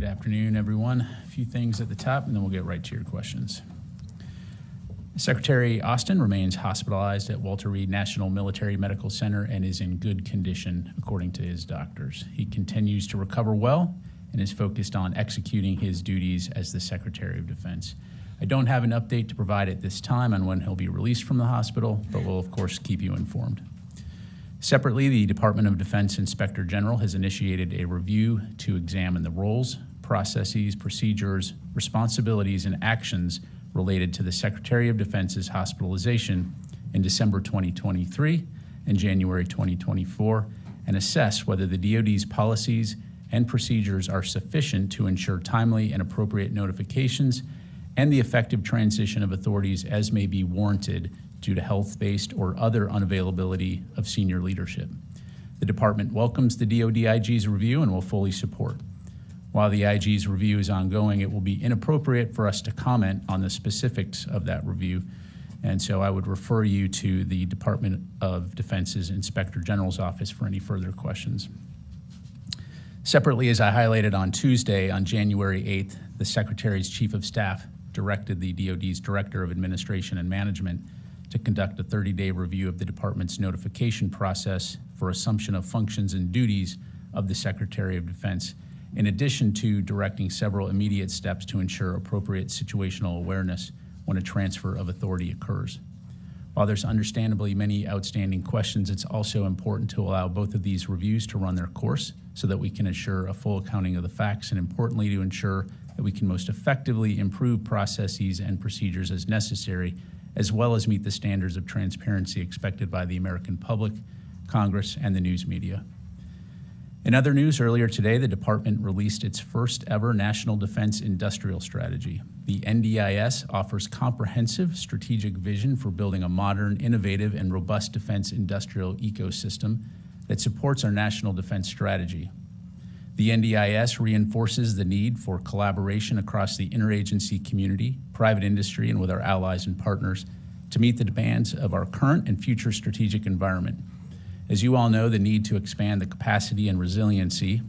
afternoon, everyone. A few things at the top, and then we'll get right to your questions. Secretary Austin remains hospitalized at Walter Reed National Military Medical Center and is in good condition, according to his doctors. He continues to recover well and is focused on executing his duties as the Secretary of Defense. I don't have an update to provide at this time on when he'll be released from the hospital, but we'll, of course, keep you informed. Separately, the Department of Defense Inspector General has initiated a review to examine the roles, processes, procedures, responsibilities, and actions related to the Secretary of Defense's hospitalization in December 2023 and January 2024, and assess whether the DoD's policies and procedures are sufficient to ensure timely and appropriate notifications and the effective transition of authorities as may be warranted due to health-based or other unavailability of senior leadership. The department welcomes the DoD IG's review and will fully support. While the IG's review is ongoing, it will be inappropriate for us to comment on the specifics of that review, and so I would refer you to the Department of Defense's Inspector General's office for any further questions. Separately, as I highlighted on Tuesday, on January 8th, the Secretary's Chief of Staff directed the DoD's Director of Administration and Management to conduct a 30-day review of the department's notification process for assumption of functions and duties of the Secretary of Defense, in addition to directing several immediate steps to ensure appropriate situational awareness when a transfer of authority occurs. While there's understandably many outstanding questions, it's also important to allow both of these reviews to run their course so that we can ensure a full accounting of the facts, and importantly, to ensure that we can most effectively improve processes and procedures as necessary, as well as meet the standards of transparency expected by the American public, Congress, and the news media. In other news, earlier today, the department released its first ever National Defense Industrial Strategy. The NDIS offers comprehensive strategic vision for building a modern, innovative, and robust defense industrial ecosystem that supports our national defense strategy. The NDIS reinforces the need for collaboration across the interagency community, private industry, and with our allies and partners to meet the demands of our current and future strategic environment. As you all know, the need to expand the capacity and resiliency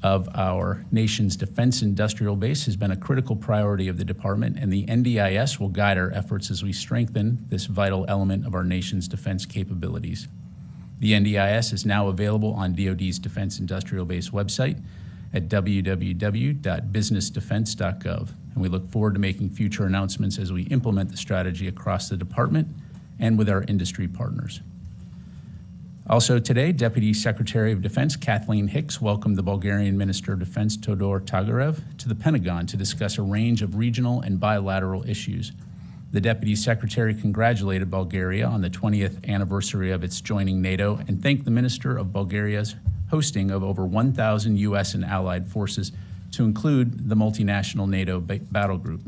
of our nation's defense industrial base has been a critical priority of the department, and the NDIS will guide our efforts as we strengthen this vital element of our nation's defense capabilities. The NDIS is now available on DoD's Defense Industrial Base website at www.businessdefense.gov, and we look forward to making future announcements as we implement the strategy across the department and with our industry partners. Also today, Deputy Secretary of Defense Kathleen Hicks welcomed the Bulgarian Minister of Defense Todor Tagarev to the Pentagon to discuss a range of regional and bilateral issues. The Deputy Secretary congratulated Bulgaria on the 20th anniversary of its joining NATO and thanked the Minister of Bulgaria's hosting of over 1,000 U.S. and allied forces, to include the multinational NATO battle group.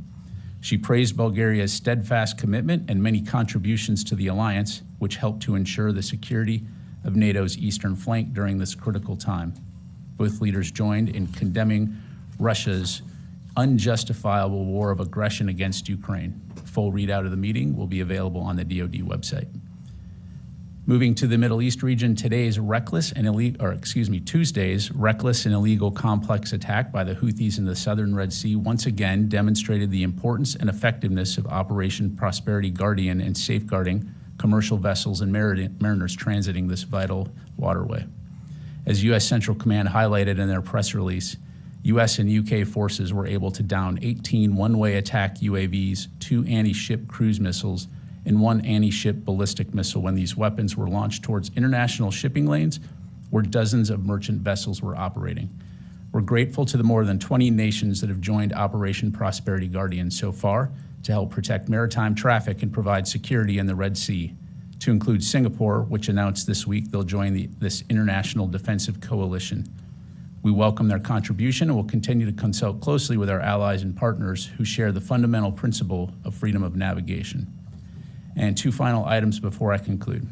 She praised Bulgaria's steadfast commitment and many contributions to the alliance, which helped to ensure the security of NATO's eastern flank during this critical time. Both leaders joined in condemning Russia's unjustifiable war of aggression against Ukraine. Full readout of the meeting will be available on the DoD website. Moving to the Middle East region, Tuesday's reckless and illegal complex attack by the Houthis in the southern Red Sea once again demonstrated the importance and effectiveness of Operation Prosperity Guardian in safeguarding commercial vessels and mariners transiting this vital waterway. As U.S. Central Command highlighted in their press release, U.S. and U.K. forces were able to down 18 one-way attack UAVs, 2 anti-ship cruise missiles, and 1 anti-ship ballistic missile when these weapons were launched towards international shipping lanes where dozens of merchant vessels were operating. We're grateful to the more than 20 nations that have joined Operation Prosperity Guardian so far to help protect maritime traffic and provide security in the Red Sea, to include Singapore, which announced this week they'll join this international defensive coalition. We welcome their contribution and will continue to consult closely with our allies and partners who share the fundamental principle of freedom of navigation. And 2 final items before I conclude.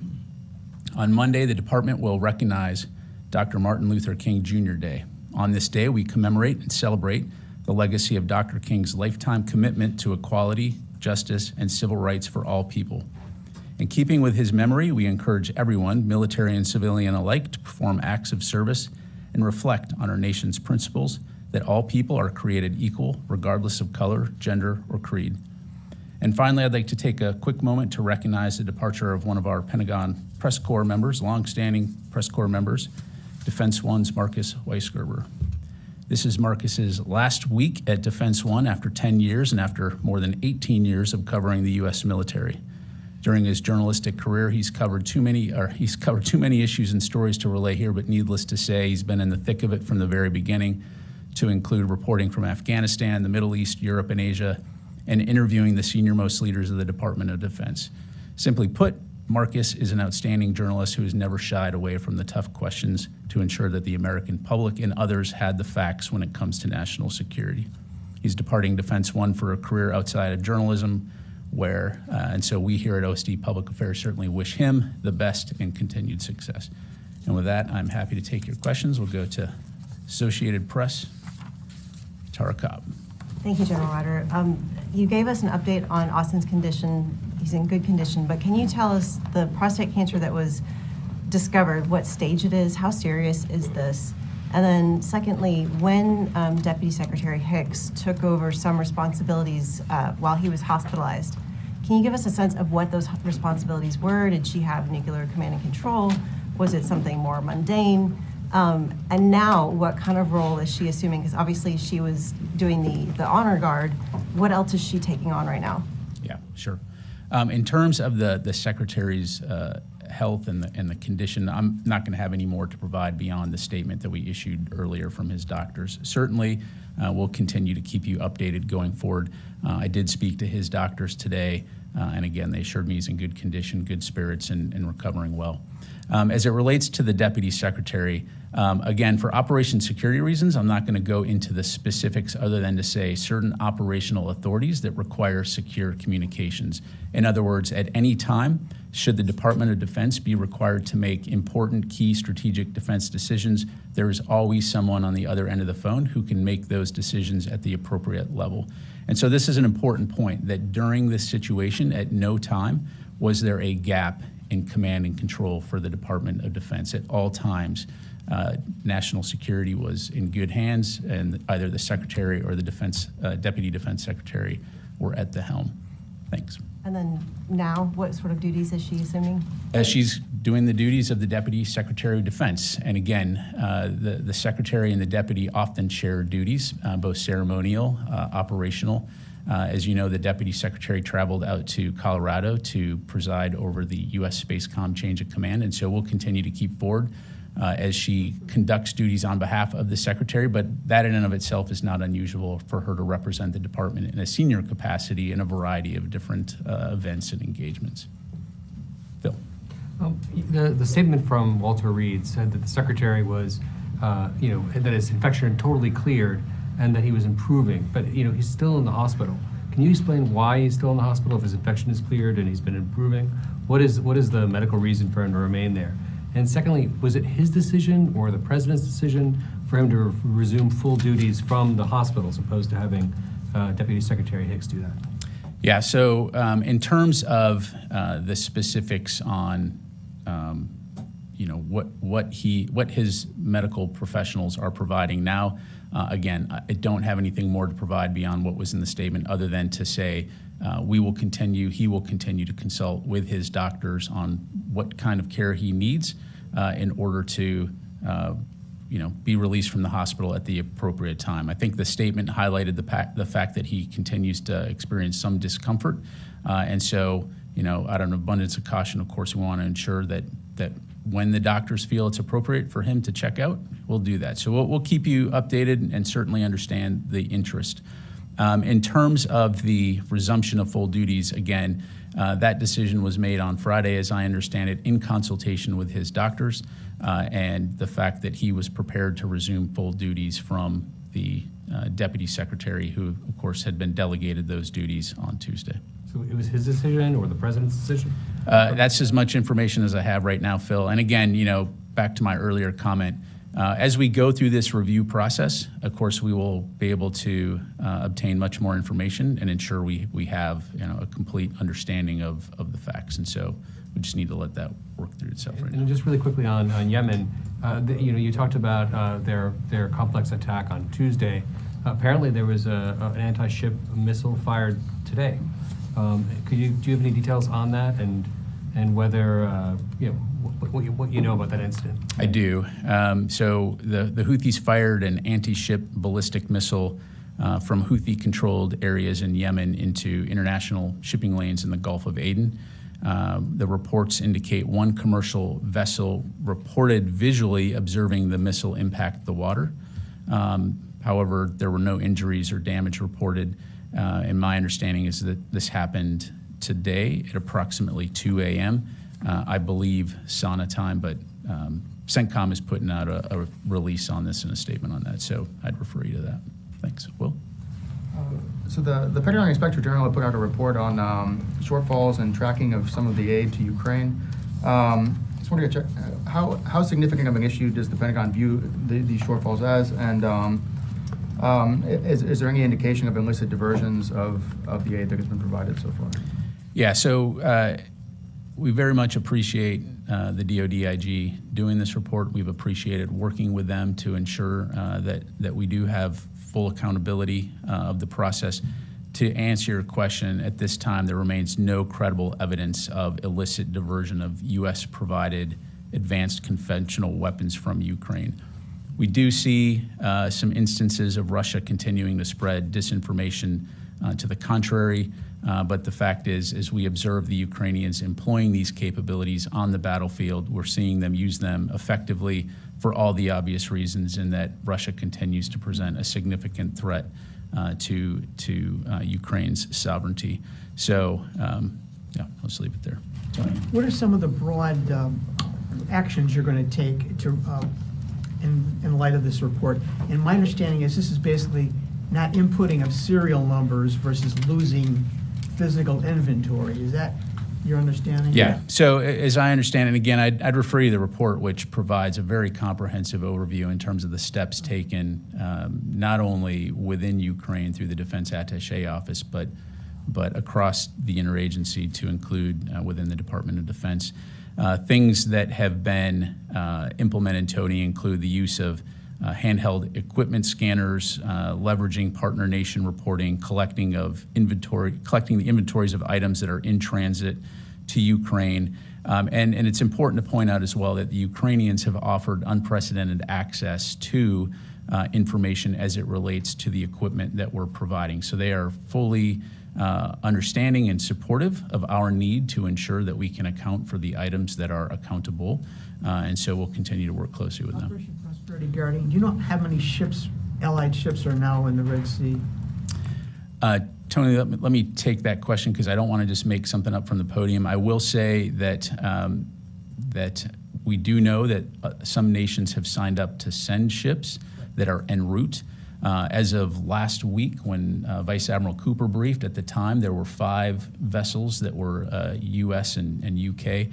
On Monday, the department will recognize Dr. Martin Luther King Jr. Day. On this day, we commemorate and celebrate the legacy of Dr. King's lifetime commitment to equality, justice, and civil rights for all people. In keeping with his memory, we encourage everyone, military and civilian alike, to perform acts of service and reflect on our nation's principles that all people are created equal, regardless of color, gender, or creed. And finally, I'd like to take a quick moment to recognize the departure of one of our Pentagon Press Corps members, longstanding Press Corps members, Defense One's Marcus Weisgerber. This is Marcus's last week at Defense One after 10 years and after more than 18 years of covering the U.S. military. During his journalistic career, he's covered too many issues and stories to relay here, but needless to say, he's been in the thick of it from the very beginning, to include reporting from Afghanistan, the Middle East, Europe, and Asia, and interviewing the senior-most leaders of the Department of Defense. Simply put, Marcus is an outstanding journalist who has never shied away from the tough questions to ensure that the American public and others had the facts when it comes to national security. He's departing Defense One for a career outside of journalism, and so we here at OSD Public Affairs certainly wish him the best and continued success. And with that, I'm happy to take your questions. We'll go to Associated Press, Tara Cobb. Thank you, General Ryder. You gave us an update on Austin's condition. He's in good condition, but can you tell us the prostate cancer that was discovered, what stage it is, how serious is this? And then secondly, when Deputy Secretary Hicks took over some responsibilities while he was hospitalized, can you give us a sense of what those responsibilities were? Did she have nuclear command and control? Was it something more mundane? And now, what kind of role is she assuming? Because obviously she was doing the honor guard. What else is she taking on right now? Yeah, sure. In terms of the Secretary's health and the condition, I'm not going to have any more to provide beyond the statement that we issued earlier from his doctors. Certainly, we'll continue to keep you updated going forward. I did speak to his doctors today, and again, they assured me he's in good condition, good spirits, and recovering well. As it relates to the Deputy Secretary, again, for operation security reasons, I'm not going to go into the specifics other than to say certain operational authorities that require secure communications. In other words, at any time, should the Department of Defense be required to make important key strategic defense decisions, there is always someone on the other end of the phone who can make those decisions at the appropriate level. And so this is an important point, that during this situation, at no time was there a gap in command and control for the Department of Defense. At all times, national security was in good hands, and either the Secretary or the Deputy Defense Secretary were at the helm. Thanks. And then now, what sort of duties is she assuming? She's doing the duties of the Deputy Secretary of Defense. And again, the Secretary and the Deputy often share duties, both ceremonial, operational. As you know, the Deputy Secretary traveled out to Colorado to preside over the U.S. Spacecom change of command, and so we'll continue to keep forward as she conducts duties on behalf of the Secretary, but that in and of itself is not unusual for her to represent the department in a senior capacity in a variety of different events and engagements. Phil. The statement from Walter Reed said that the Secretary was, that his infection had totally cleared and that he was improving, but he's still in the hospital. Can you explain why he's still in the hospital if his infection is cleared and he's been improving? What is the medical reason for him to remain there? And secondly, was it his decision or the President's decision for him to resume full duties from the hospital as opposed to having Deputy Secretary Hicks do that? Yeah, so in terms of the specifics on what his medical professionals are providing now, again, I don't have anything more to provide beyond what was in the statement other than to say he will continue to consult with his doctors on what kind of care he needs in order to be released from the hospital at the appropriate time. I think the statement highlighted the fact that he continues to experience some discomfort. And so, out of an abundance of caution, of course, we want to ensure that when the doctors feel it's appropriate for him to check out, we'll do that. So we'll keep you updated and certainly understand the interest. In terms of the resumption of full duties, again, that decision was made on Friday, as I understand it, in consultation with his doctors, and the fact that he was prepared to resume full duties from the Deputy Secretary, who, of course, had been delegated those duties on Tuesday. So it was his decision or the President's decision? That's as much information as I have right now, Phil. And again, back to my earlier comment, as we go through this review process, of course, we will be able to obtain much more information and ensure we have a complete understanding of the facts. And so we just need to let that work through itself right now. And just really quickly on Yemen, You talked about their complex attack on Tuesday. Apparently, there was an anti-ship missile fired today. Do you have any details on that, and whether what you know about that incident? I do. So the Houthis fired an anti-ship ballistic missile from Houthi-controlled areas in Yemen into international shipping lanes in the Gulf of Aden. The reports indicate one commercial vessel reported visually observing the missile impact the water. However, there were no injuries or damage reported. And my understanding is that this happened today at approximately 2 a.m. I believe Sana time, but CENTCOM is putting out a release on this and a statement on that. So I'd refer you to that. Thanks. Will? So the Pentagon Inspector General put out a report on shortfalls and tracking of some of the aid to Ukraine. Just wanted to check, how significant of an issue does the Pentagon view these shortfalls as, and is there any indication of illicit diversions of the aid that has been provided so far? Yeah, so we very much appreciate the DODIG doing this report. We've appreciated working with them to ensure that we do have full accountability of the process. To answer your question, at this time, there remains no credible evidence of illicit diversion of U.S.-provided advanced conventional weapons from Ukraine. We do see some instances of Russia continuing to spread disinformation to the contrary, but the fact is, as we observe the Ukrainians employing these capabilities on the battlefield, we're seeing them use them effectively for all the obvious reasons, in that Russia continues to present a significant threat to Ukraine's sovereignty. So, yeah, let's leave it there. Sorry. What are some of the broad actions you're going to take to, in light of this report? And my understanding is this is basically not inputting of serial numbers versus losing physical inventory. Is that your understanding? Yeah. So as I understand it, again, I'd refer you to the report, which provides a very comprehensive overview in terms of the steps taken, not only within Ukraine through the Defense Attaché Office, but across the interagency, to include within the Department of Defense. Things that have been implemented, Tony, include the use of handheld equipment scanners, leveraging partner nation reporting, collecting the inventories of items that are in transit to Ukraine. And it's important to point out as well that the Ukrainians have offered unprecedented access to information as it relates to the equipment that we're providing. So they are fully understanding and supportive of our need to ensure that we can account for the items that are accountable. And so we'll continue to work closely with them. Operation Prosperity Guardian, do you know how many ships, Allied ships, are now in the Red Sea? Tony, let me take that question, because I don't want to just make something up from the podium. I will say that that we do know that some nations have signed up to send ships that are en route. As of last week, when Vice Admiral Cooper briefed, at the time there were 5 vessels that were U.S. and UK,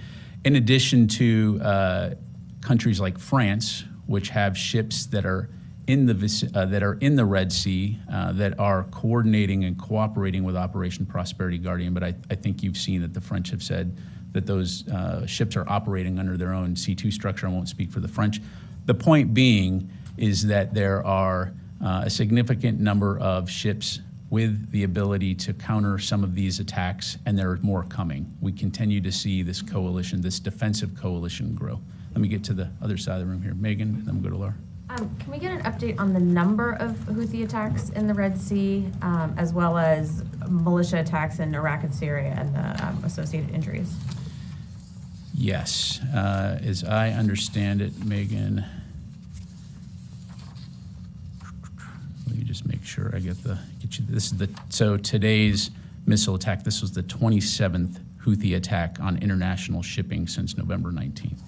in addition to countries like France, which have ships that are in the Red Sea that are coordinating and cooperating with Operation Prosperity Guardian. But I think you've seen that the French have said that those ships are operating under their own C2 structure. I won't speak for the French. The point being is that there are a significant number of ships with the ability to counter some of these attacks, and there are more coming. We continue to see this coalition, this defensive coalition, grow. Let me get to the other side of the room here. Megan, and then we'll go to Laura. Can we get an update on the number of Houthi attacks in the Red Sea, as well as militia attacks in Iraq and Syria and the associated injuries? Yes. As I understand it, Megan, let me just make sure I get you. So today's missile attack, this was the 27th Houthi attack on international shipping since November 19th.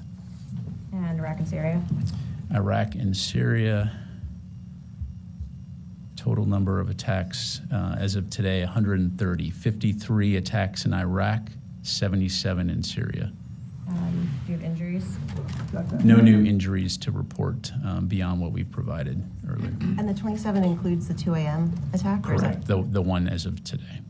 And Iraq and Syria? Iraq and Syria, total number of attacks as of today, 130. 53 attacks in Iraq, 77 in Syria. Do you have injuries? No new injuries to report beyond what we've provided earlier. And the 27 includes the 2 a.m. attack? Or is Correct, that... the one as of today.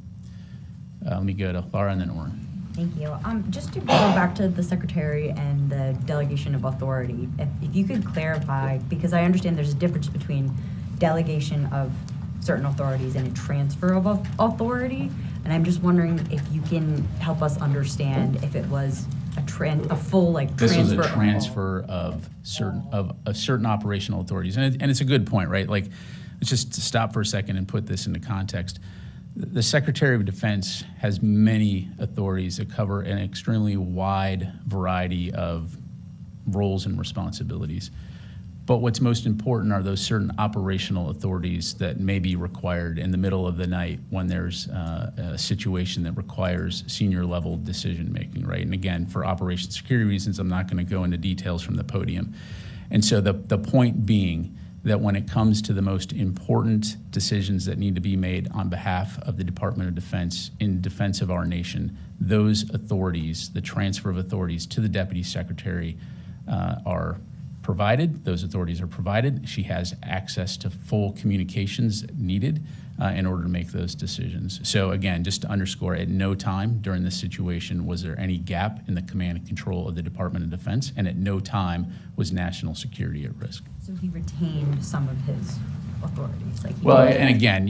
Let me go to Laura and then Oren. Thank you. Just to go back to the secretary and the delegation of authority, if you could clarify, because I understand there's a difference between delegation of certain authorities and a transfer of authority, and I'm just wondering if you can help us understand if it was a full This transfer. was a transfer of certain operational authorities, and it's a good point, right? Like, let's just stop for a second and put this into context. The Secretary of Defense has many authorities that cover an extremely wide variety of roles and responsibilities. But what's most important are those certain operational authorities that may be required in the middle of the night when there's a situation that requires senior level decision making, right? And again, for operation security reasons, I'm not going to go into details from the podium. And so the point being that when it comes to the most important decisions that need to be made on behalf of the Department of Defense in defense of our nation, those authorities, the transfer of authorities to the Deputy Secretary are provided. Those authorities are provided. She has access to full communications needed in order to make those decisions. So again, just to underscore, at no time during this situation was there any gap in the command and control of the Department of Defense, and at no time was national security at risk. So he retained some of his authorities. Well, and again,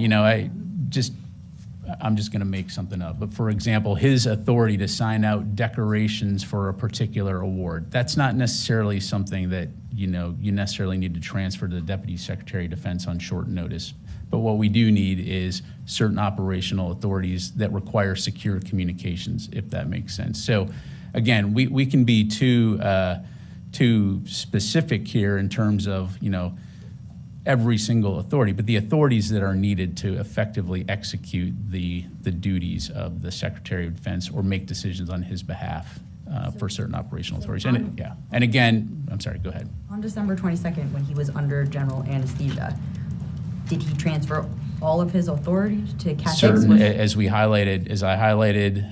I'm just going to make something up. But for example, his authority to sign out decorations for a particular award, that's not necessarily something that, you necessarily need to transfer to the Deputy Secretary of Defense on short notice. But what we do need is certain operational authorities that require secure communications, if that makes sense. So again, we can be too specific here in terms of, every single authority, but the authorities that are needed to effectively execute the duties of the Secretary of Defense or make decisions on his behalf for certain operational authorities. And again, I'm sorry, go ahead. On December 22nd, when he was under general anesthesia, did he transfer all of his authority to Catholics? As I highlighted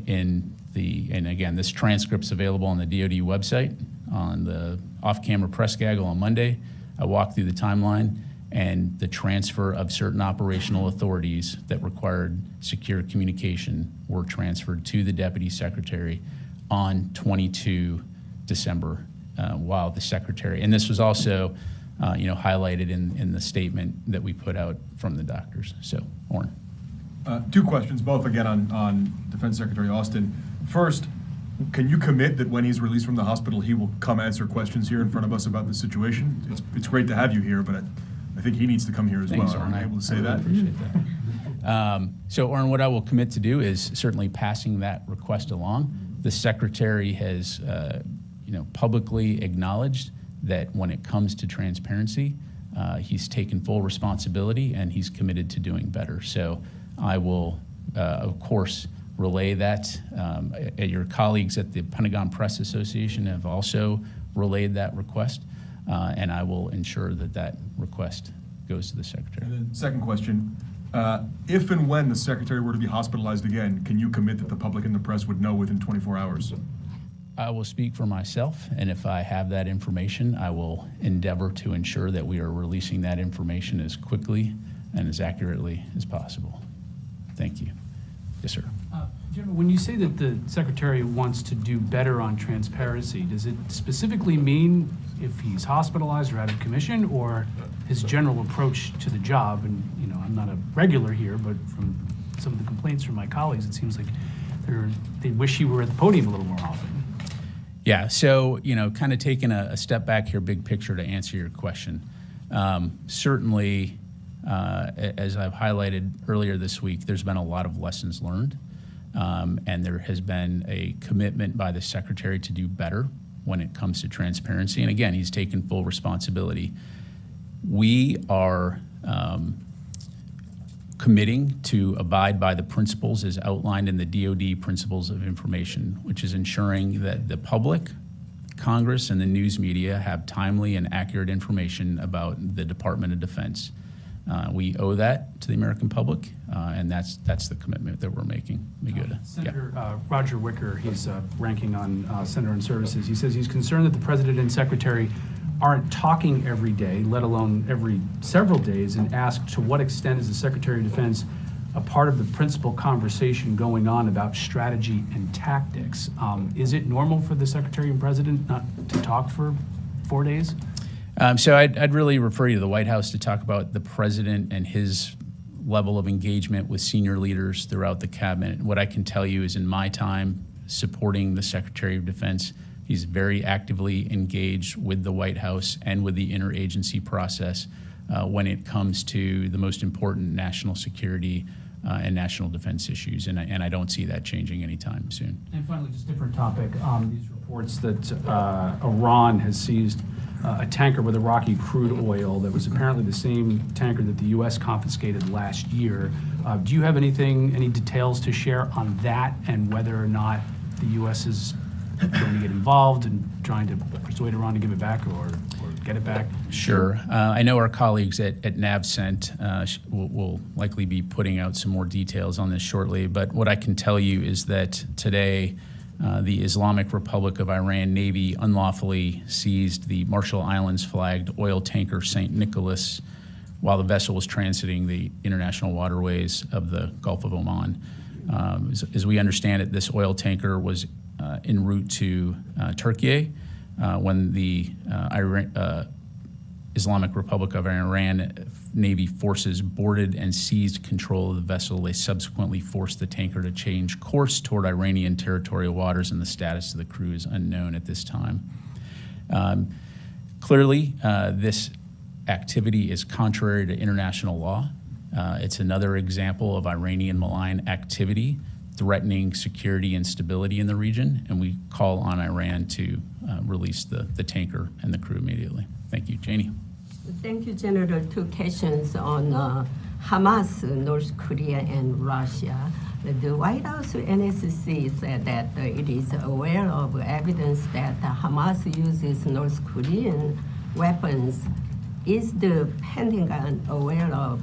and again, this transcript's available on the DoD website on the off-camera press gaggle on Monday. I walked through the timeline and the transfer of certain operational authorities that required secure communication were transferred to the Deputy Secretary on 22 December while the Secretary, and this was also highlighted in the statement that we put out from the doctors. So, Orrin. Two questions, both again on Defense Secretary Austin. First, can you commit that when he's released from the hospital, he will come answer questions here in front of us about the situation? It's great to have you here, but I think he needs to come here as well. Orrin. Are you able to say that? I appreciate that. So, Orrin, what I will commit to do is certainly passing that request along. The Secretary has, publicly acknowledged that when it comes to transparency, he's taken full responsibility and he's committed to doing better. So, I will, of course, relay that. Your colleagues at the Pentagon Press Association have also relayed that request, and I will ensure that request goes to the Secretary. And then second question, if and when the Secretary were to be hospitalized again, can you commit that the public and the press would know within 24 hours? I will speak for myself, and if I have that information, I will endeavor to ensure that we are releasing that information as quickly and as accurately as possible. Thank you. Yes, sir. Jim, when you say that the Secretary wants to do better on transparency, does it specifically mean if he's hospitalized or out of commission, or his general approach to the job? And, I'm not a regular here, but from some of the complaints from my colleagues, it seems like they wish he were at the podium a little more often. Yeah, so, kind of taking a step back here, big picture, to answer your question. Certainly, as I've highlighted earlier this week, there's been a lot of lessons learned, and there has been a commitment by the Secretary to do better when it comes to transparency. And again, he's taken full responsibility. We are committing to abide by the principles as outlined in the DoD Principles of Information, which is ensuring that the public, Congress, and the news media have timely and accurate information about the Department of Defense. We owe that to the American public, and that's the commitment that we're making. Senator Roger Wicker, he's ranking on Senator and Services. He says he's concerned that the President and Secretary aren't talking every day, let alone every several days, and asked to what extent is the Secretary of Defense a part of the principal conversation going on about strategy and tactics. Is it normal for the Secretary and President not to talk for 4 days? So I'd really refer you to the White House to talk about the president and his level of engagement with senior leaders throughout the cabinet. What I can tell you is in my time supporting the Secretary of Defense, he's very actively engaged with the White House and with the interagency process when it comes to the most important national security and national defense issues, and I don't see that changing anytime soon. And finally, just a different topic, these reports that Iran has seized a tanker with Iraqi crude oil that was apparently the same tanker that the U.S. confiscated last year. Do you have any details to share on that and whether or not the U.S. is going to get involved in trying to persuade Iran to give it back or get it back? Sure. I know our colleagues at NavCent will likely be putting out some more details on this shortly, but what I can tell you is that today the Islamic Republic of Iran Navy unlawfully seized the Marshall Islands flagged oil tanker St. Nicholas while the vessel was transiting the international waterways of the Gulf of Oman. As we understand it, this oil tanker was en route to Turkey when the Islamic Republic of Iran Navy forces boarded and seized control of the vessel. They subsequently forced the tanker to change course toward Iranian territorial waters, and the status of the crew is unknown at this time. Clearly, this activity is contrary to international law. It's another example of Iranian malign activity threatening security and stability in the region, and we call on Iran to release the tanker and the crew immediately. Thank you. Janie. Thank you, General. Two questions on Hamas, North Korea, and Russia. The White House NSC said that it is aware of evidence that Hamas uses North Korean weapons. Is the Pentagon aware of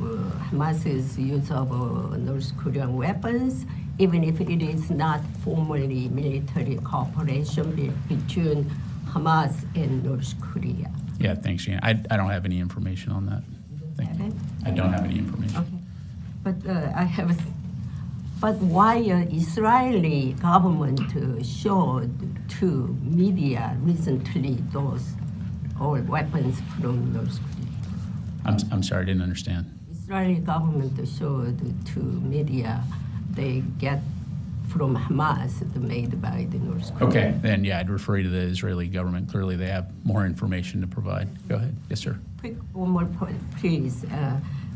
Hamas's use of North Korean weapons, even if it is not formally military cooperation between Hamas and North Korea? Yeah, thanks, Jane. I don't have any information on that. Thank you. I don't have any information. Okay. But why Israeli government showed to media recently those oil weapons from North Korea? I'm sorry, I didn't understand. Israeli government showed to media they get from Hamas made by the North Korea. Okay, then yeah, I'd refer you to the Israeli government. Clearly they have more information to provide. Go ahead. Yes, sir. Quick, one more point, please.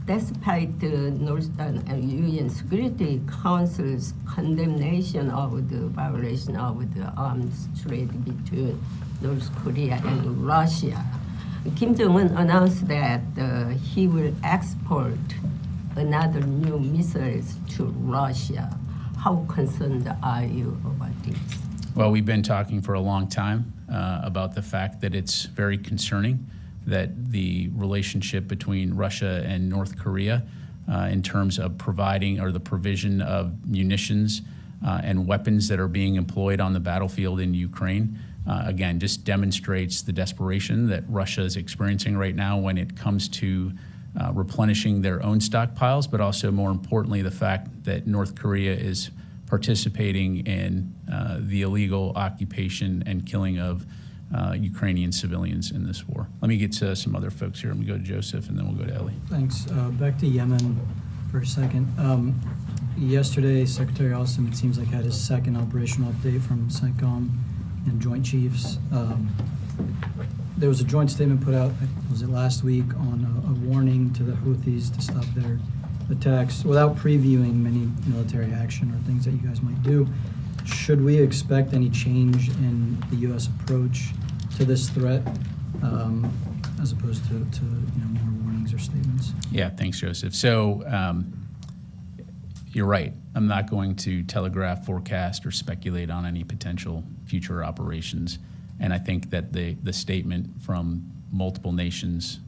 Despite the UN Security Council's condemnation of the violation of the arms trade between North Korea and Russia, Kim Jong-un announced that he will export another new missiles to Russia. How concerned are you about this? Well, we've been talking for a long time about the fact that it's very concerning that the relationship between Russia and North Korea in terms of providing or the provision of munitions and weapons that are being employed on the battlefield in Ukraine, again, just demonstrates the desperation that Russia is experiencing right now when it comes to replenishing their own stockpiles, but also more importantly, the fact that North Korea is participating in the illegal occupation and killing of Ukrainian civilians in this war. Let me get to some other folks here. Let me go to Joseph, and then we'll go to Ellie. Thanks. Back to Yemen for a second. Yesterday, Secretary Austin, it seems like, had his second operational update from CENTCOM and Joint Chiefs. There was a joint statement put out, was it last week, on a warning to the Houthis to stop their attacks without previewing many military action or things that you guys might do. Should we expect any change in the U.S. approach to this threat as opposed to more warnings or statements? Yeah, thanks, Joseph. So you're right. I'm not going to telegraph, forecast, or speculate on any potential future operations. And I think that the statement from multiple nations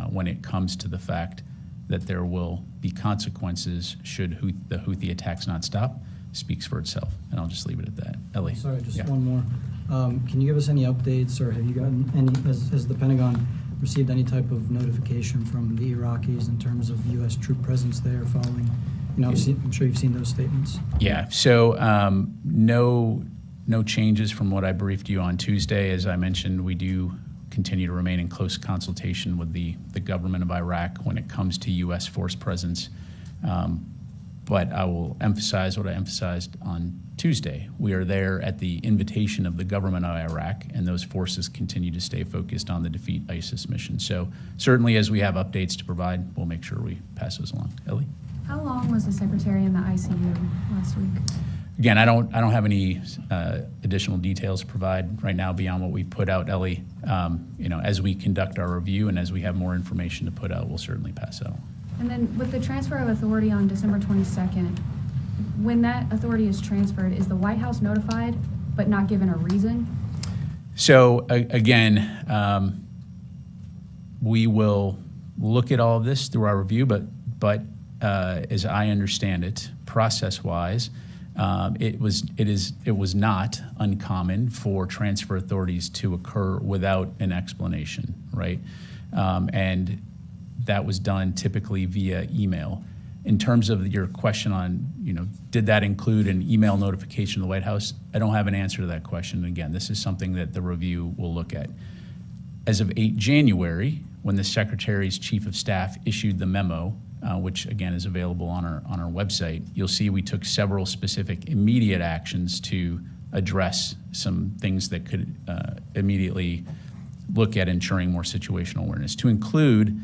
when it comes to the fact that there will be consequences should the Houthi attacks not stop speaks for itself. And I'll just leave it at that. Ellie. Sorry, just one more. Can you give us any updates, or have you gotten any, has the Pentagon received any type of notification from the Iraqis in terms of U.S. troop presence there following, You know, I'm sure you've seen those statements. Yeah, so no changes from what I briefed you on Tuesday. As I mentioned, we do continue to remain in close consultation with the government of Iraq when it comes to U.S. force presence. But I will emphasize what I emphasized on Tuesday. We are there at the invitation of the government of Iraq, and those forces continue to stay focused on the Defeat ISIS mission. So certainly as we have updates to provide, we'll make sure we pass those along. Ellie? How long was the secretary in the ICU last week? Again, I don't have any additional details to provide right now beyond what we've put out, Ellie. You know, as we conduct our review and as we have more information to put out, we'll certainly pass it on. And then with the transfer of authority on December 22nd, when that authority is transferred, is the White House notified but not given a reason? So again, we will look at all of this through our review, but as I understand it, process-wise, it was not uncommon for transfer authorities to occur without an explanation, right? And that was done typically via email. In terms of your question on, you know, did that include an email notification of the White House? I don't have an answer to that question. Again, this is something that the review will look at. As of 8 January, when the Secretary's Chief of Staff issued the memo, which again is available on our website, you'll see we took several specific immediate actions to address some things that could immediately look at ensuring more situational awareness, to include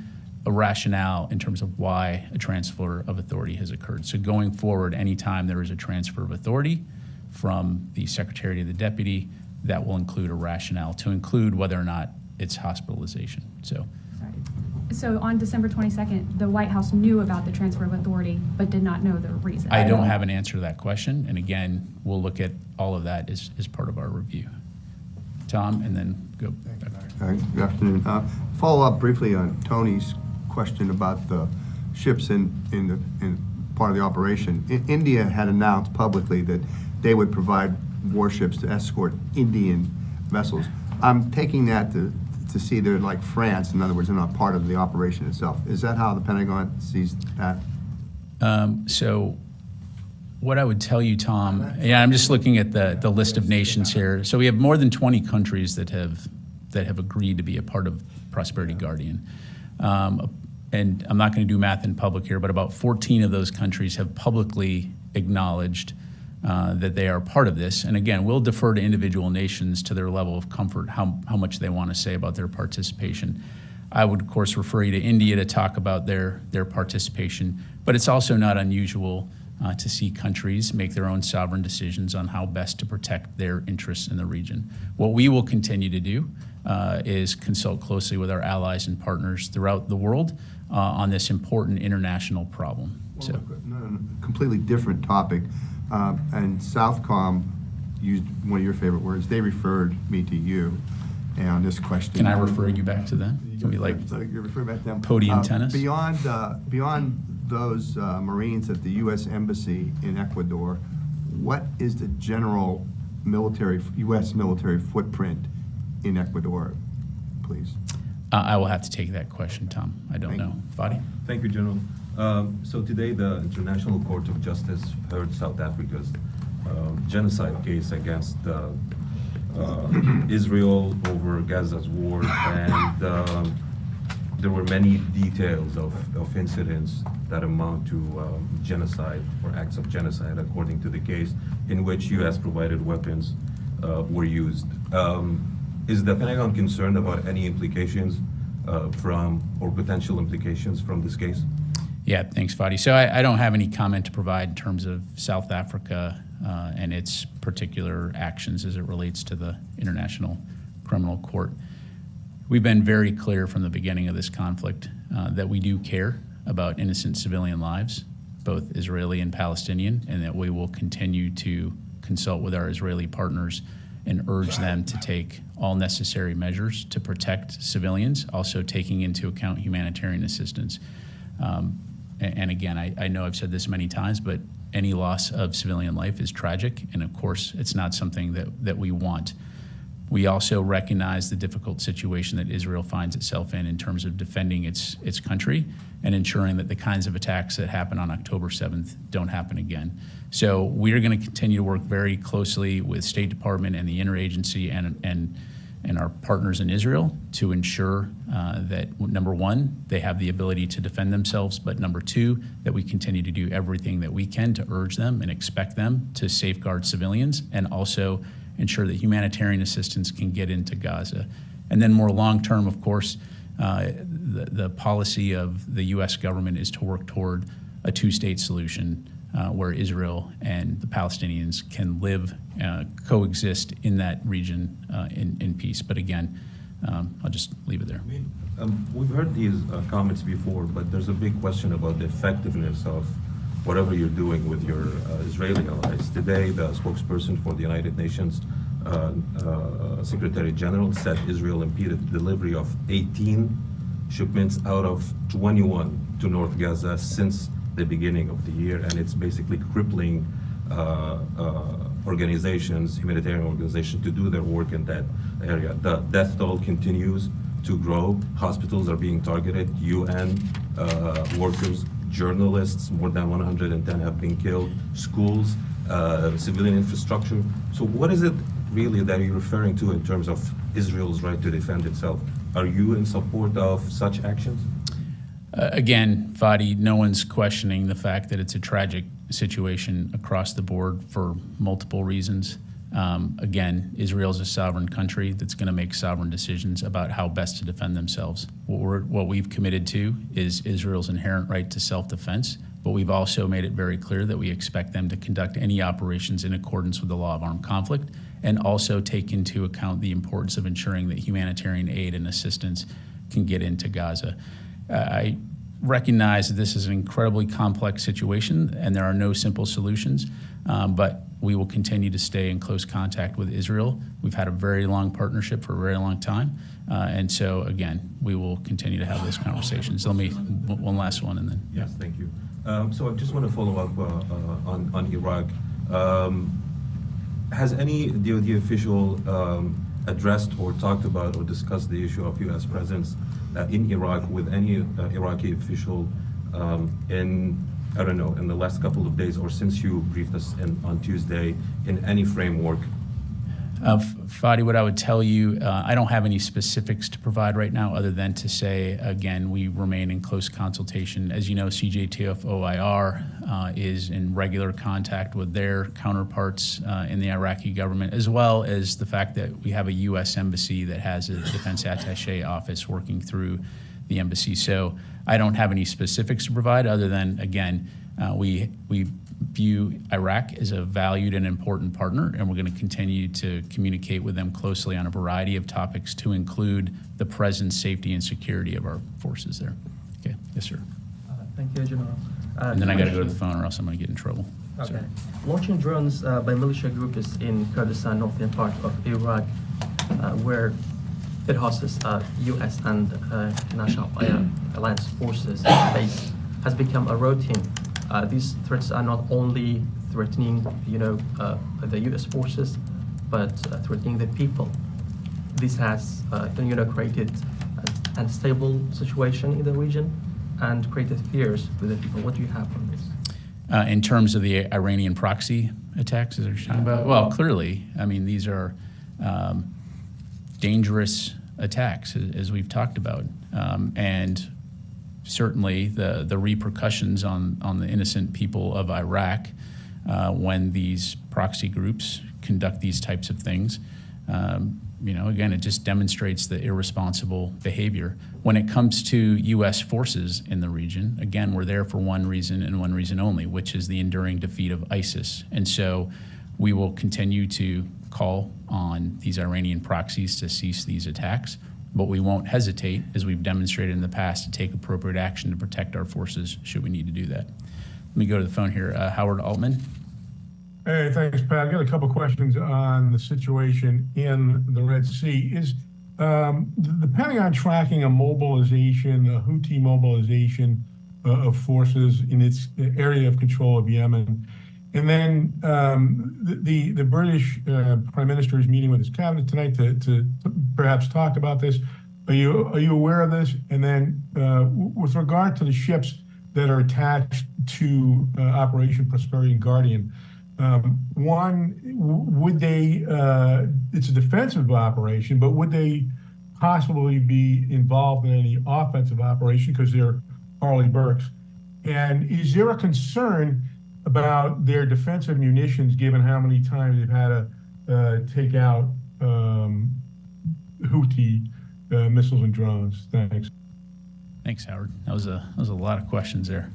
a rationale in terms of why a transfer of authority has occurred. So going forward, anytime there is a transfer of authority from the Secretary to the Deputy, that will include a rationale to include whether or not it's hospitalization. So on December 22nd, the White House knew about the transfer of authority but did not know the reason. I don't have an answer to that question, and again, we'll look at all of that as part of our review. Tom, and then go back. Good afternoon. Follow up briefly on Tony's question about the ships in part of the operation. India had announced publicly that they would provide warships to escort Indian vessels. I'm taking that to see they're like France. In other words, they're not part of the operation itself. Is that how the Pentagon sees that? So what I would tell you, Tom, yeah, I'm just looking at the list of nations here. So we have more than 20 countries that have agreed to be a part of Prosperity Guardian. And I'm not going to do math in public here, but about 14 of those countries have publicly acknowledged that they are part of this. And again, we'll defer to individual nations to their level of comfort, how much they want to say about their participation. I would, of course, refer you to India to talk about their participation, but it's also not unusual to see countries make their own sovereign decisions on how best to protect their interests in the region. What we will continue to do is consult closely with our allies and partners throughout the world on this important international problem. Well, so, no, completely different topic. And Southcom used one of your favorite words. They referred me to you on this question. Can I refer you back to them? Can we you refer back to them? Podium tennis? Beyond those Marines at the U.S. Embassy in Ecuador, what is the general U.S. military footprint in Ecuador, please? I will have to take that question, Tom. I don't know. Fadi? Thank you, General. So today the International Court of Justice heard South Africa's genocide case against Israel over Gaza's war, and there were many details of incidents that amount to genocide or acts of genocide according to the case, in which U.S. provided weapons were used. Is the Pentagon concerned about any implications or potential implications from this case? Yeah, thanks, Fadi. So I don't have any comment to provide in terms of South Africa and its particular actions as it relates to the International Criminal Court. We've been very clear from the beginning of this conflict that we do care about innocent civilian lives, both Israeli and Palestinian, and that we will continue to consult with our Israeli partners and urge them to take all necessary measures to protect civilians, also taking into account humanitarian assistance. And again, I know I've said this many times, but any loss of civilian life is tragic, and of course, it's not something that we want. We also recognize the difficult situation that Israel finds itself in terms of defending its country and ensuring that the kinds of attacks that happened on October 7th don't happen again. So we are going to continue to work very closely with State Department and the interagency and our partners in Israel to ensure that, number one, they have the ability to defend themselves, but number two, that we continue to do everything that we can to urge them and expect them to safeguard civilians and also ensure that humanitarian assistance can get into Gaza. And then more long-term, of course, the policy of the U.S. government is to work toward a two-state solution where Israel and the Palestinians can live, coexist in that region in peace. But again, I'll just leave it there. We've heard these comments before, but there's a big question about the effectiveness of whatever you're doing with your Israeli allies. Today, the spokesperson for the United Nations Secretary General said Israel impeded the delivery of 18 shipments out of 21 to North Gaza since the beginning of the year, and it's basically crippling organizations, humanitarian organizations, to do their work in that area. The death toll continues to grow. Hospitals are being targeted. UN workers, journalists, more than 110 have been killed. Schools, civilian infrastructure. So what is it really that you're referring to in terms of Israel's right to defend itself? Are you in support of such actions? Again, Fadi, no one's questioning the fact that it's a tragic situation across the board for multiple reasons. Again, Israel's a sovereign country that's going to make sovereign decisions about how best to defend themselves. What we've committed to is Israel's inherent right to self-defense, but we've also made it very clear that we expect them to conduct any operations in accordance with the law of armed conflict and also take into account the importance of ensuring that humanitarian aid and assistance can get into Gaza. I recognize that this is an incredibly complex situation and there are no simple solutions, but we will continue to stay in close contact with Israel. We've had a very long partnership for a very long time, and so again, we will continue to have those conversations. Let me, one last one and then. Yes, thank you. So I just want to follow up on Iraq. Has any DoD official addressed or talked about or discussed the issue of U.S. presence in Iraq with any Iraqi official in, I don't know, in the last couple of days or since you briefed us on Tuesday in any framework? Fadi, what I would tell you, I don't have any specifics to provide right now other than to say, again, we remain in close consultation. As you know, CJTF OIR is in regular contact with their counterparts in the Iraqi government, as well as the fact that we have a U.S. embassy that has a defense attaché office working through the embassy. So I don't have any specifics to provide other than, again, we view Iraq as a valued and important partner, and we're going to continue to communicate with them closely on a variety of topics to include the presence, safety, and security of our forces there. Okay, yes, sir. Thank you, General. And then I got to go to the phone or else I'm going to get in trouble. Okay. Sorry. Launching drones by militia groups in Kurdistan, northern part of Iraq, where it hosts U.S. and National Alliance forces base, has become a routine. These threats are not only threatening, the U.S. forces, but threatening the people. This has, created an unstable situation in the region and created fears with the people. What do you have on this? In terms of the Iranian proxy attacks, is that what you're talking about? Well, clearly, I mean, these are dangerous attacks, as we've talked about, and certainly the repercussions on the innocent people of Iraq when these proxy groups conduct these types of things. Again, it just demonstrates the irresponsible behavior. When it comes to U.S. forces in the region, again, we're there for one reason and one reason only, which is the enduring defeat of ISIS. And so we will continue to call on these Iranian proxies to cease these attacks, but we won't hesitate, as we've demonstrated in the past, to take appropriate action to protect our forces should we need to do that. Let me go to the phone here. Howard Altman. Hey, thanks, Pat. I got a couple questions on the situation in the Red Sea. Is the Pentagon tracking a mobilization, a Houthi mobilization of forces in its area of control of Yemen? And then the British Prime Minister is meeting with his cabinet tonight to perhaps talk about this. Are you aware of this? And then with regard to the ships that are attached to Operation Prosperity Guardian, one, would they, it's a defensive operation, but would they possibly be involved in any offensive operation because they're Arleigh Burkes? And is there a concern about their defensive munitions given how many times they've had to take out Houthi missiles and drones? Thanks. Thanks, Howard. That was a lot of questions there.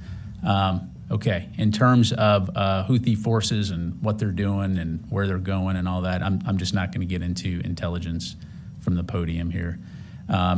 Okay, in terms of Houthi forces and what they're doing and where they're going and all that, I'm just not going to get into intelligence from the podium here.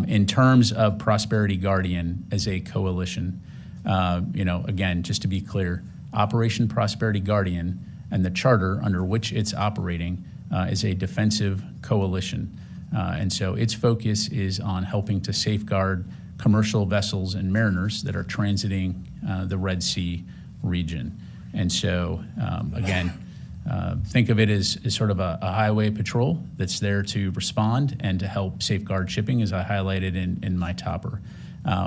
In terms of Prosperity Guardian as a coalition, again, just to be clear, Operation Prosperity Guardian and the charter under which it's operating is a defensive coalition. And so its focus is on helping to safeguard commercial vessels and mariners that are transiting the Red Sea region. And so, again, think of it as sort of a highway patrol that's there to respond and to help safeguard shipping, as I highlighted in my topper.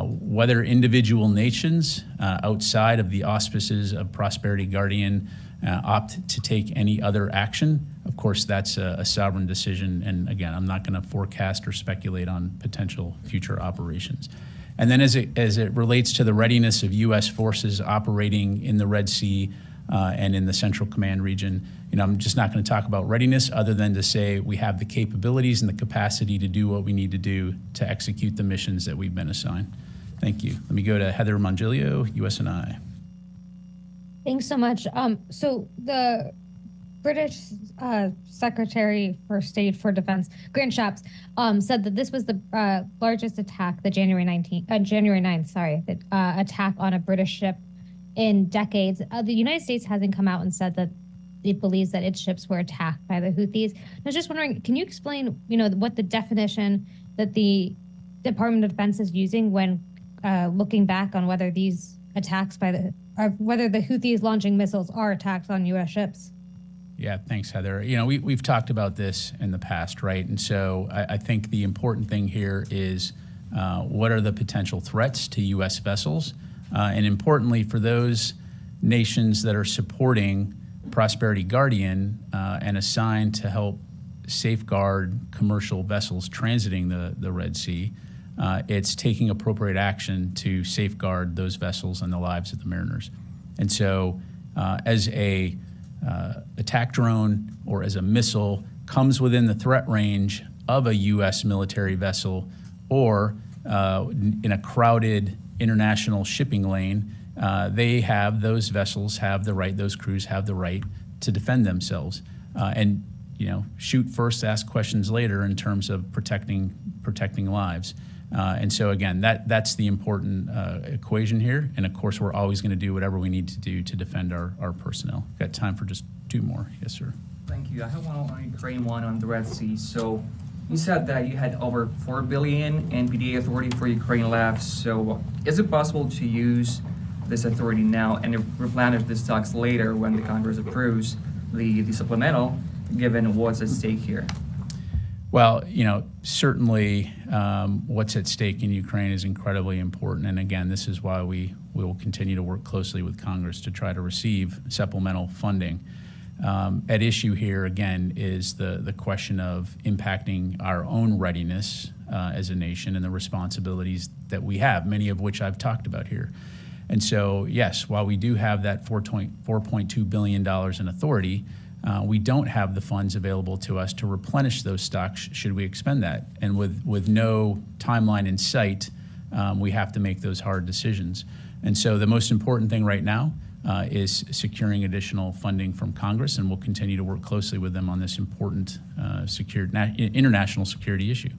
Whether individual nations outside of the auspices of Prosperity Guardian opt to take any other action, of course, that's a sovereign decision. And again, I'm not going to forecast or speculate on potential future operations. And then as it relates to the readiness of U.S. forces operating in the Red Sea and in the Central Command region, I'm just not going to talk about readiness other than to say we have the capabilities and the capacity to do what we need to do to execute the missions that we've been assigned. Thank you. Let me go to Heather Mongilio, USNI. Thanks so much. So the British Secretary for State for Defense, Grant Shapps, said that this was the largest attack, the January 9th, attack on a British ship in decades. The United States hasn't come out and said that it believes that its ships were attacked by the Houthis. I was just wondering, can you explain, what the definition that the Department of Defense is using when looking back on whether these attacks whether the Houthis launching missiles are attacks on U.S. ships? Yeah, thanks, Heather. We've talked about this in the past, right? And so I think the important thing here is what are the potential threats to U.S. vessels? And importantly, for those nations that are supporting Prosperity Guardian and assigned to help safeguard commercial vessels transiting the Red Sea, it's taking appropriate action to safeguard those vessels and the lives of the mariners. And so as a attack drone or as a missile comes within the threat range of a U.S. military vessel or in a crowded international shipping lane, those vessels have the right, those crews have the right to defend themselves and shoot first, ask questions later in terms of protecting lives. And so again, that's the important equation here. And of course, we're always going to do whatever we need to do to defend our personnel. Got time for just two more. Yes, sir. Thank you. I have one on Ukraine, one on the Red Sea. So you said that you had over $4 billion NPDA authority for Ukraine left. So is it possible to use this authority now and replenish the stocks later when the Congress approves the supplemental, given what's at stake here? Well, certainly what's at stake in Ukraine is incredibly important. And again, this is why we will continue to work closely with Congress to try to receive supplemental funding. At issue here, again, is the question of impacting our own readiness as a nation and the responsibilities that we have, many of which I've talked about here. And so, yes, while we do have that $4.2 billion in authority, we don't have the funds available to us to replenish those stocks should we expend that. And with no timeline in sight, we have to make those hard decisions. And so the most important thing right now is securing additional funding from Congress, and we'll continue to work closely with them on this important international security issue.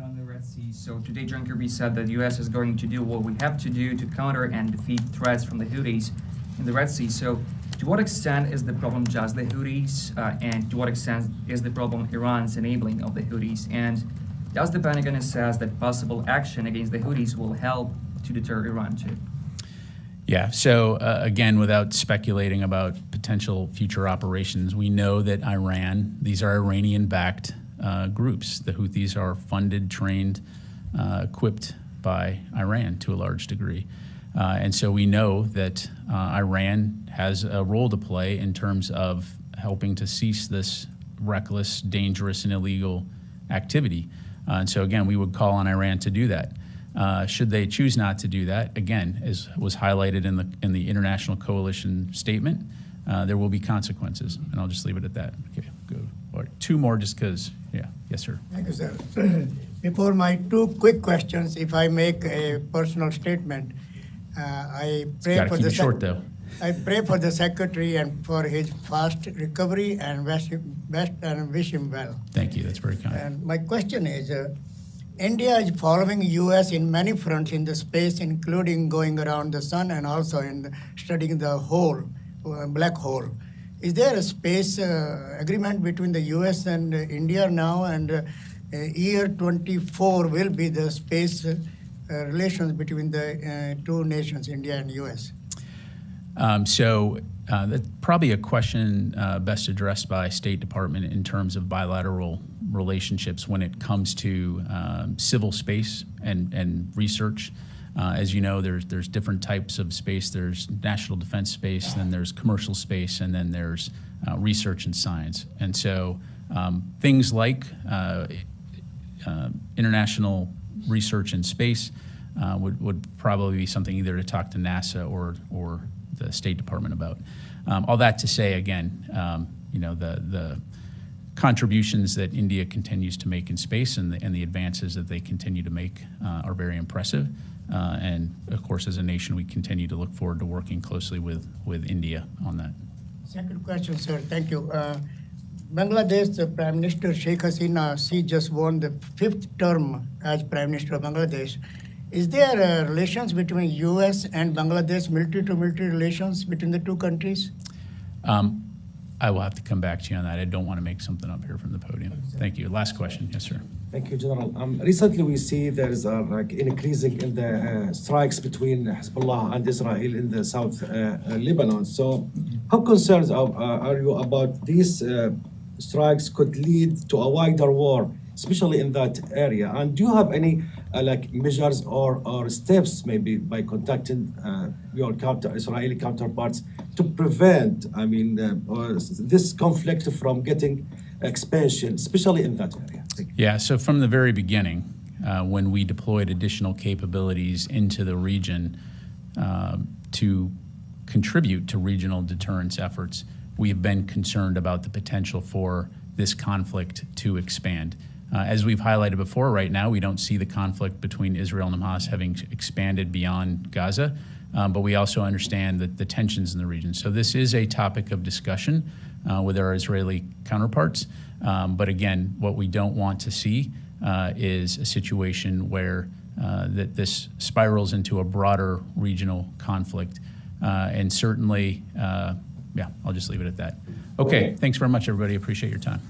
On the Red Sea, so today John Kirby said that the U.S. is going to do what we have to do to counter and defeat threats from the Houthis in the Red Sea. So to what extent is the problem just the Houthis, and to what extent is the problem Iran's enabling of the Houthis? And does the Pentagon assess that possible action against the Houthis will help to deter Iran too? Yeah, so again, without speculating about potential future operations, we know that Iran, these are Iranian-backed groups. The Houthis are funded, trained, equipped by Iran to a large degree. And so we know that Iran has a role to play in terms of helping to cease this reckless, dangerous, and illegal activity. And so again, we would call on Iran to do that. Should they choose not to do that, again, as was highlighted in the international coalition statement, there will be consequences, and I'll just leave it at that. Okay, good. Or two more, just because. Yeah, yes, sir. Thank you, sir. Before my two quick questions, if I make a personal statement, I pray for the short, though. I pray for the secretary and for his fast recovery and best and wish him well. Thank you. That's very kind. And my question is. India is following U.S. in many fronts in the space, including going around the sun and also in studying the hole, black hole. Is there a space agreement between the U.S. and India now? And year 24 will be the space relations between the two nations, India and U.S. That's probably a question best addressed by State Department in terms of bilateral relationships when it comes to civil space and research. As you know, there's different types of space. There's national defense space, then there's commercial space, and then there's research and science. And so things like international research in space would probably be something either to talk to NASA or the State Department about. All that to say, again, the contributions that India continues to make in space and the advances that they continue to make are very impressive. And of course, as a nation, we continue to look forward to working closely with India on that. Second question, sir. Thank you. Bangladesh, the Prime Minister Sheikh Hasina, she just won the 5th term as Prime Minister of Bangladesh. Is there relations between U.S. and Bangladesh, military-to-military relations between the two countries? I will have to come back to you on that. I don't want to make something up here from the podium. Thank you. Last question. Yes, sir. Thank you, General. Recently, we see there is increasing in the strikes between Hezbollah and Israel in the South Lebanon. So how concerned are you about these strikes could lead to a wider war, especially in that area? And do you have any measures or steps, maybe by contacting your Israeli counterparts to prevent, this conflict from getting expansion, especially in that area? Yeah, so from the very beginning, when we deployed additional capabilities into the region to contribute to regional deterrence efforts, we have been concerned about the potential for this conflict to expand. As we've highlighted before, right now, we don't see the conflict between Israel and Hamas having expanded beyond Gaza, but we also understand that the tensions in the region. So this is a topic of discussion with our Israeli counterparts. But again, what we don't want to see is a situation where that this spirals into a broader regional conflict. And certainly, yeah, I'll just leave it at that. Okay, thanks very much, everybody. Appreciate your time.